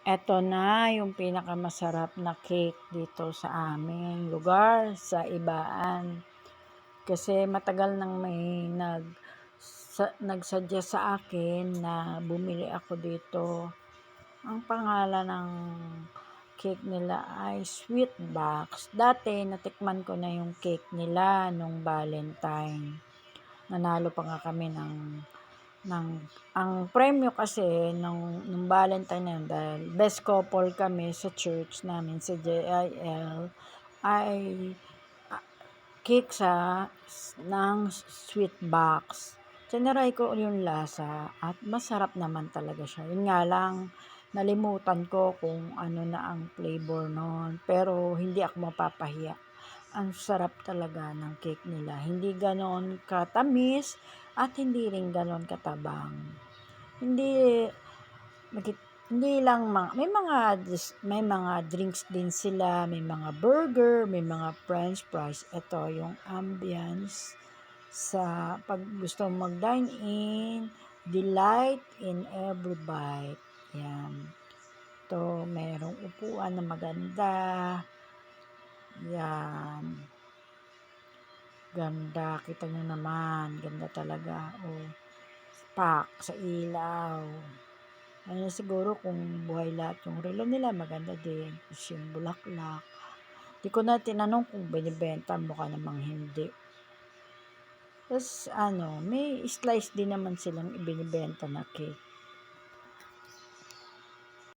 Eto na yung pinakamasarap na cake dito sa aming lugar, sa Ibaan. Kasi matagal nang may nagsuggest sa akin na bumili ako dito. Ang pangalan ng cake nila ay Sweet Box. Dati natikman ko na yung cake nila nung Valentine. Nanalo pa nga kami ang premyo kasi nung Valentine na yun, dahil best couple kami sa church namin sa JIL, ay cake ng sweet box. Tinry ko yung lasa at masarap naman talaga siya. Yun nga lang, nalimutan ko kung ano na ang flavor nun. Pero hindi ako mapapahiya. Ang sarap talaga ng cake nila. Hindi ganon katamis at hindi rin ganon katabang. Hindi hindi lang may mga drinks din sila, may mga burger, may mga french fries. Ito yung ambience sa pag gusto mag-dine in, delight in every bite. Yan. Ito, merong upuan na maganda. Yan. Ganda. Kita nyo naman. Ganda talaga. Oh, spark sa ilaw. Ano siguro kung buhay lahat yung relo nila, maganda din. Tapos yung bulaklak. Di ko na tinanong kung binibenta, mukha namang hindi. Tapos may slice din naman silang ibinibenta na cake.